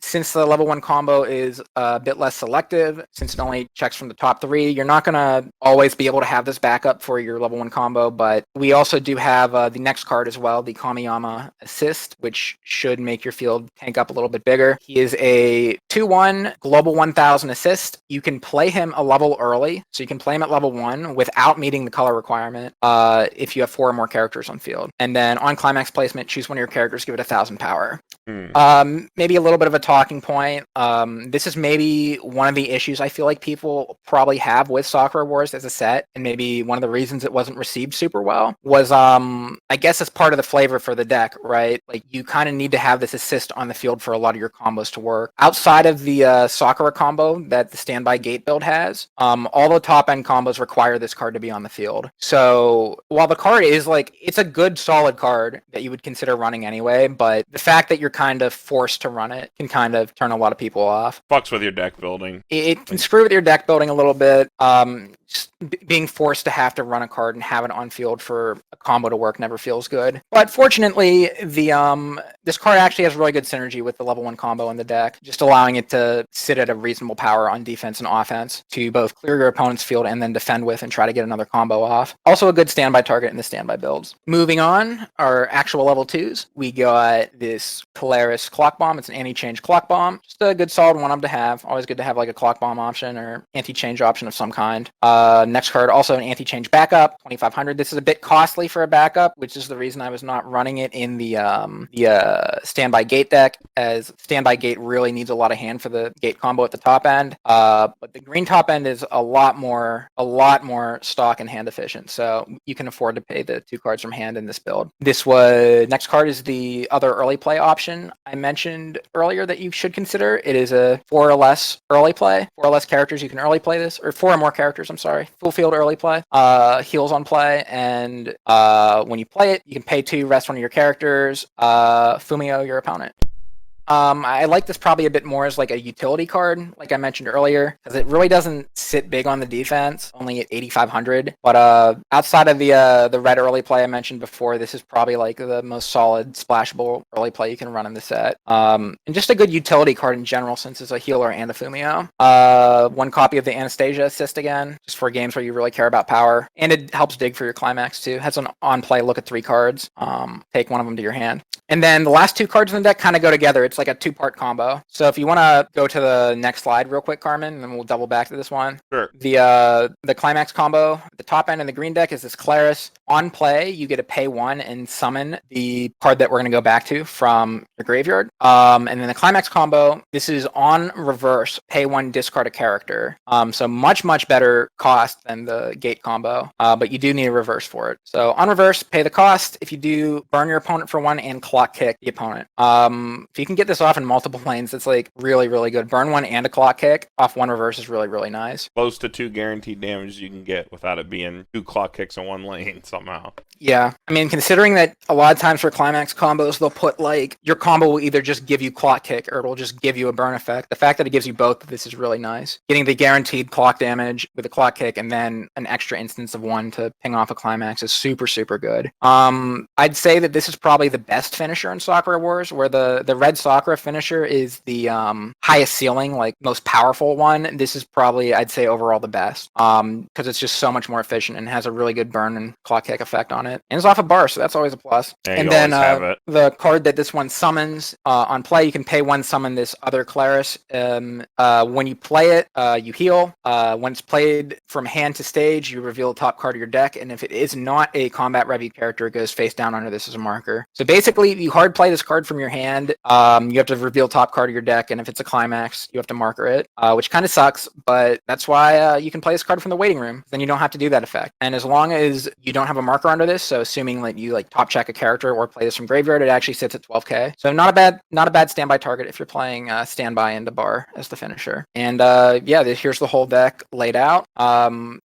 Speaker 1: Since the level 1 combo is a bit less selective, since it only checks from the top 3, you're not going to always be able to have this backup for your level 1 combo, but we also do have the next card as well, the Kamiyama Assist, which should make your field tank up a little bit bigger. He is a 2-1 global 1000 assist. You can play him a level early, so you can play him at level 1 without meeting the color requirement if you have 4 or more characters on field. And then on climax placement, choose one of your characters, give it 1000 power. Maybe a little bit of a talking point. This is maybe one of the issues I feel like people probably have with Sakura Wars as a set, and maybe one of the reasons it wasn't received super well was, I guess it's part of the flavor for the deck, right? Like you kind of need to have this assist on the field for a lot of your combos to work. Outside of the Sakura combo that the standby gate build has, all the top end combos require this card to be on the field. So while the card is like, it's a good solid card that you would consider running anyway, but the fact that you're kind of forced to run it can kind of turn a lot of people off.
Speaker 2: Fucks with your deck building.
Speaker 1: It can screw with your deck building a little bit. Just being forced to have to run a card and have it on field for a combo to work never feels good. But fortunately, this card actually has really good synergy with the level 1 combo in the deck, just allowing it to sit at a reasonable power on defense and offense to both clear your opponent's field and then defend with and try to get another combo off. Also a good standby target in the standby builds. Moving on, our actual level 2s, we got this Polaris Clock Bomb. It's an anti-change clock bomb. Just a good solid one-up to have. Always good to have like a clock bomb option or anti-change option of some kind. Next card, also an anti-change backup, 2500. This is a bit costly for a backup, which is the reason I was not running it in the standby gate deck, as standby gate really needs a lot of hand for the gate combo at the top end. But the green top end is a lot more stock and hand efficient, so you can afford to pay the 2 cards from hand in this build. Next card is the other early play option I mentioned earlier that you should consider. It is a 4 or less early play. 4 or less characters you can early play this, or 4 or more characters, I'm sorry. Full field early play. Heals on play, and when you play it, you can pay 2, rest one of your characters, Fumio your opponent. I like this probably a bit more as like a utility card, like I mentioned earlier, because it really doesn't sit big on the defense, only at 8,500. But outside of the red early play I mentioned before, this is probably like the most solid splashable early play you can run in the set. And just a good utility card in general, since it's a healer and a Fumio. 1 copy of the Anastasia assist again, just for games where you really care about power, and it helps dig for your climax too. Has an on play look at 3 cards. Take one of them to your hand. And then the last 2 cards in the deck kind of go together. It's like a 2-part combo. So if you want to go to the next slide real quick, Carmen, and then we'll double back to this one.
Speaker 2: Sure.
Speaker 1: The climax combo, the top end in the green deck is this Claris. On play, you get to pay 1 and summon the card that we're going to go back to from your graveyard. And then the climax combo, this is on reverse, pay 1, discard a character. So much better cost than the gate combo, but you do need a reverse for it. So on reverse, pay the cost. If you do, burn your opponent for 1 and clock kick the opponent. If you can get this off in multiple lanes, it's like really good. Burn 1 and a clock kick off 1 reverse is really nice.
Speaker 2: Close to 2 guaranteed damage you can get without it being 2 clock kicks in 1 lane somehow.
Speaker 1: Yeah, I mean, considering that a lot of times for climax combos, they'll put like your combo will either just give you clock kick or it'll just give you a burn effect. The fact that it gives you both, this is really nice. Getting the guaranteed clock damage with a clock kick and then an extra instance of 1 to ping off a climax is super good. I'd say that this is probably the best finisher in Sakura Wars, where the red Sakura finisher is the highest ceiling, like most powerful one. This is probably, I'd say, overall the best because it's just so much more efficient and has a really good burn and clock kick effect on it. And it's off a bar, so that's always a plus.
Speaker 2: Yeah,
Speaker 1: and then the card that this one summons on play, you can pay 1, summon this other Claris. When you play it, you heal. When it's played from hand to stage, you reveal the top card of your deck, and if it is not a combat review character, it goes face down under this as a marker. So basically, you hard play this card from your hand, you have to reveal top card of your deck, and if it's a climax, you have to marker it, which kind of sucks, but that's why you can play this card from the waiting room. Then you don't have to do that effect. And as long as you don't have a marker under this, so assuming like you like top check a character or play this from graveyard, it actually sits at 12k. So not a bad standby target if you're playing standby into bar as the finisher. And yeah, here's the whole deck laid out.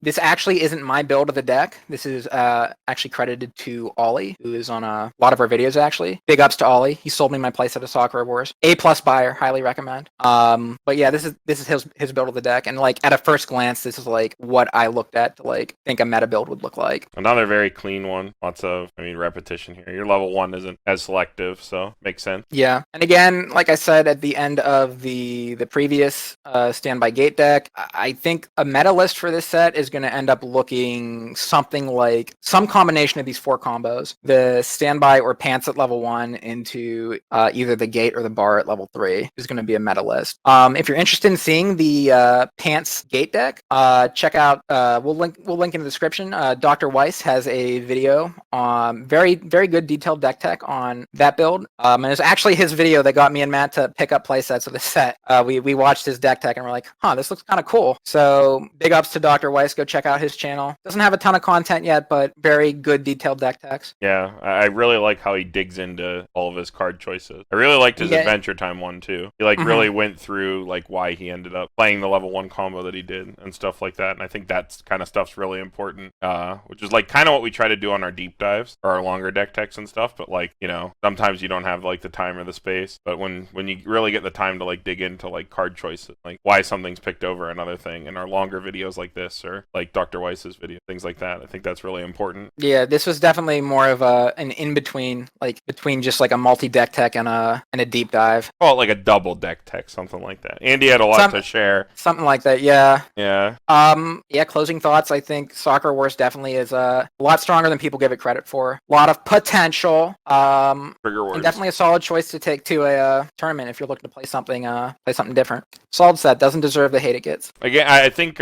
Speaker 1: This actually isn't my build of the deck. This is actually credited to Ollie, who is on a lot of our videos actually. Big ups to Ollie. He sold me my playset of Sakura Wars. A+ buyer, highly recommend. But yeah, this is his build of the deck, and like at a first glance, this is like what I looked at to like think a meta build would look like.
Speaker 2: Another very clean one. Lots of, repetition here. Your level 1 isn't as selective, so makes sense.
Speaker 1: Yeah, and again, like I said at the end of the previous standby gate deck, I think a meta list for this set is going to end up looking something like some combination of these 4 combos: the standby or pants at level 1 into either the gate or the bar at level 3 is going to be a meta list. If you're interested in seeing the pants gate deck, check out. We'll link in the description. Dr. Weiss has a video, very good detailed deck tech on that build. And it's actually his video that got me and Matt to pick up playsets of this set. We watched his deck tech and we're like, this looks kind of cool. So big ups to Dr. Weiss. Go check out his channel. Doesn't have a ton of content yet, but very good detailed deck techs.
Speaker 2: Yeah, I really like how he digs into all of his card choices. I really liked his Adventure Time one too. He really went through like why he ended up playing the level 1 combo that he did and stuff like that. And I think that kind of stuff's really important, which is like kind of what we try to do on our deep dives or our longer deck techs and stuff. But like, sometimes you don't have like the time or the space. But when you really get the time to like dig into like card choices, like why something's picked over another thing in our longer videos like this, or like Dr. Weiss's video, things like that, I think that's really important.
Speaker 1: Yeah, this was definitely more of an in-between, like between just like a multi-deck tech and a deep dive.
Speaker 2: Well, like a double deck tech, something like that. Andy had a lot to share.
Speaker 1: Something like that, yeah.
Speaker 2: Yeah.
Speaker 1: Yeah, closing thoughts, I think Sakura Wars definitely is a lot stronger than people give it credit for. A lot of potential.
Speaker 2: Trigger Wars.
Speaker 1: And definitely a solid choice to take to a tournament if you're looking to play something different. Solid set, doesn't deserve the hate it gets.
Speaker 2: Again, I think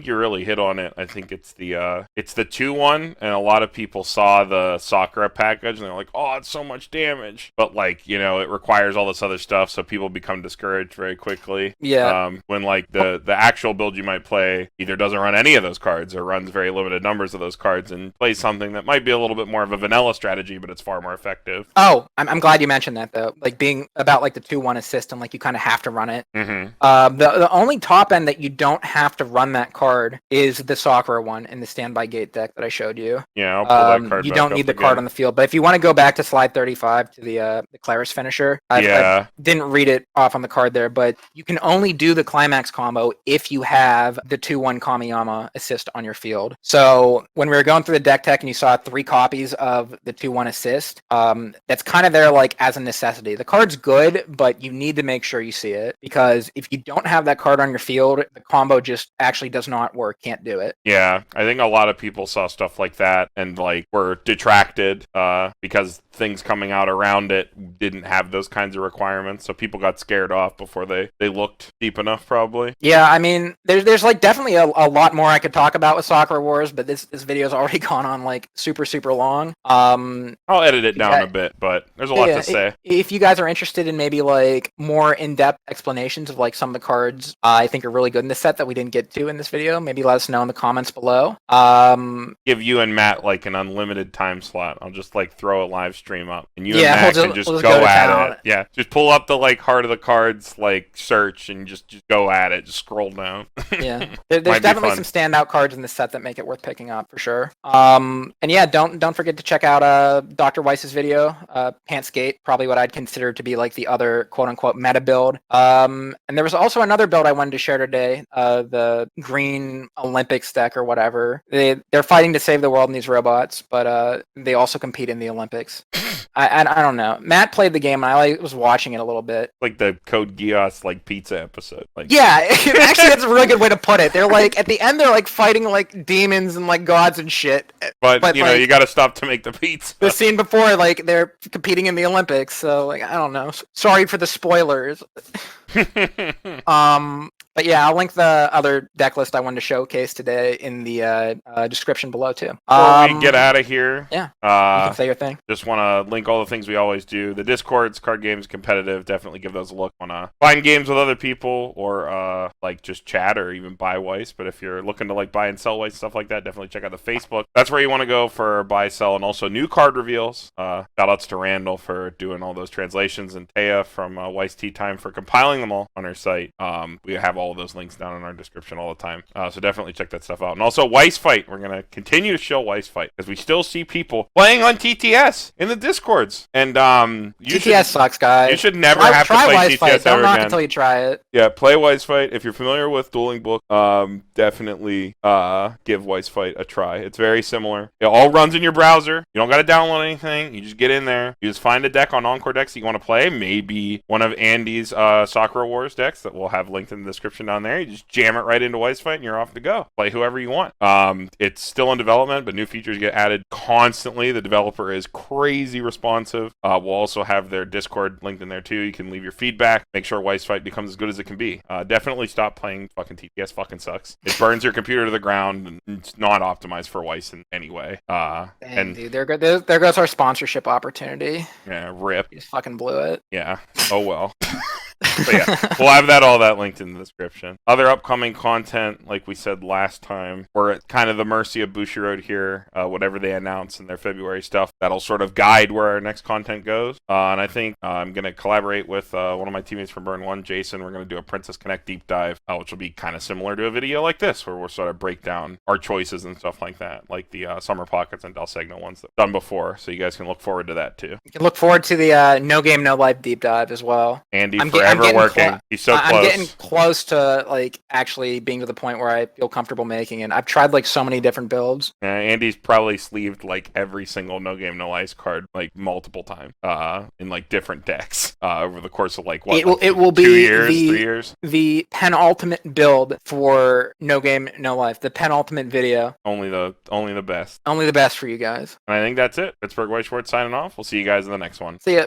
Speaker 2: you really hit on it. I think it's the 2-1, and a lot of people saw the Sakura package and they're like, oh, it's so much damage. But like, it requires all this other stuff, so people become discouraged very quickly.
Speaker 1: Yeah.
Speaker 2: When like the actual build you might play either doesn't run any of those cards or runs very limited numbers of those cards and plays something that might be a little bit more of a vanilla strategy, but it's far more effective.
Speaker 1: Oh, I'm glad you mentioned that though. Like being about like the 2-1 assist and like you kind of have to run it.
Speaker 2: Mm-hmm.
Speaker 1: The only top end that you don't have to run that card is the Sakura one in the standby gate deck that I showed you.
Speaker 2: Yeah, I'll pull that card.
Speaker 1: You don't need the card on the field, but if you want to go back to slide 35 to the Claris finisher, I didn't read it off on the card there, but you can only do the climax combo if you have the 2-1 Kamiyama assist on your field. So when we were going through the deck tech and you saw 3 copies of the 2-1 assist, that's kind of there like as a necessity. The card's good, but you need to make sure you see it, because if you don't have that card on your field, the combo just actually does not work, can't do it.
Speaker 2: Yeah, I think a lot of people saw stuff like that and like were detracted because things come coming out around it didn't have those kinds of requirements, so people got scared off before they looked deep enough, probably.
Speaker 1: Yeah, I mean, there's like definitely a lot more I could talk about with Sakura Wars, but this video's already gone on like super long.
Speaker 2: I'll edit it down a bit, but there's a lot to say.
Speaker 1: If you guys are interested in maybe like more in-depth explanations of like some of the cards I think are really good in this set that we didn't get to in this video, maybe let us know in the comments below.
Speaker 2: Give you and Matt like an unlimited time slot. I'll just like throw a live stream up, and you and Matt can just go at it. Yeah, just pull up the like heart of the cards like search and just go at it. Just scroll down.
Speaker 1: Yeah, there's definitely some standout cards in this set that make it worth picking up for sure. And yeah, don't forget to check out Dr. Weiss's video, Pants Gate, probably what I'd consider to be like the other quote unquote meta build. And there was also another build I wanted to share today, the Green Olympics deck or whatever. They're fighting to save the world in these robots, but they also compete in the Olympics. I don't know. Matt played the game and I was watching it a little bit.
Speaker 2: Like the Code Geass like pizza episode. Like
Speaker 1: yeah, actually that's a really good way to put it. They're like at the end they're like fighting like demons and like gods and shit.
Speaker 2: But you know, you got to stop to make the pizza.
Speaker 1: The scene before, like they're competing in the Olympics, so like I don't know. Sorry for the spoilers. But yeah, I'll link the other deck list I wanted to showcase today in the description below too.
Speaker 2: Before we get out of here,
Speaker 1: yeah, you can say your thing.
Speaker 2: Just want to link all the things we always do. The Discords, card games, competitive. Definitely give those a look. Want to find games with other people or like just chat or even buy Weiss. But if you're looking to like buy and sell Weiss stuff like that, definitely check out the Facebook. That's where you want to go for buy, sell, and also new card reveals. Shout outs to Randall for doing all those translations and Taya from Weiss Tea Time for compiling them all on her site. We have all of those links down in our description all the time, so definitely check that stuff out. And also Weiss Fight, we're gonna continue to show Weiss Fight because we still see people playing on TTS in the Discords, and
Speaker 1: TTS sucks, guys.
Speaker 2: You should never have to play
Speaker 1: Weiss
Speaker 2: TTS
Speaker 1: Fight.
Speaker 2: ever
Speaker 1: Don't knock
Speaker 2: again
Speaker 1: until you try it.
Speaker 2: Yeah, play Weiss Fight. If you're familiar with Dueling Book, definitely give Weiss Fight a try. It's very similar. It all runs in your browser. You don't got to download anything. You just get in there. You just find a deck on Encore decks that you want to play. Maybe one of Andy's Sakura Wars decks that we'll have linked in the description down there. You just jam it right into Weiss Fight and you're off to go. Play whoever you want. It's still in development, but new features get added constantly. The developer is crazy responsive. We'll also have their Discord linked in there too. You can leave your feedback. Make sure Weiss Fight becomes as good as it can be. Definitely stop playing fucking TTS. Fucking sucks. It burns your computer to the ground and it's not optimized for Weiss in any way.
Speaker 1: Dang, dude, there goes our sponsorship opportunity.
Speaker 2: Yeah, rip.
Speaker 1: You just fucking blew it.
Speaker 2: Yeah. Oh well. But yeah, we'll have all that linked in the description. Other upcoming content, like we said last time, we're at kind of the mercy of Bushiroad here. Whatever they announce in their February stuff, that'll sort of guide where our next content goes. And I think I'm going to collaborate with one of my teammates from Burn 1, Jason. We're going to do a Princess Connect deep dive, which will be kind of similar to a video like this, where we'll sort of break down our choices and stuff like that, like the Summer Pockets and Del Segno ones that I've done before. So you guys can look forward to that too.
Speaker 1: You can look forward to the No Game No Life deep dive as well.
Speaker 2: Andy forever working. He's so close.
Speaker 1: I'm getting close to like actually being to the point where I feel comfortable making it. I've tried like so many different builds.
Speaker 2: Yeah, Andy's probably sleeved like every single No Game No Ice card like multiple times in like different decks over the course of like what
Speaker 1: it will be
Speaker 2: 2 years, 3 years.
Speaker 1: The penultimate build for No Game No Life. The penultimate video.
Speaker 2: Only the best.
Speaker 1: Only the best for you guys.
Speaker 2: And I think that's it. Pittsburgh White Schwartz signing off. We'll see you guys in the next one.
Speaker 1: See ya.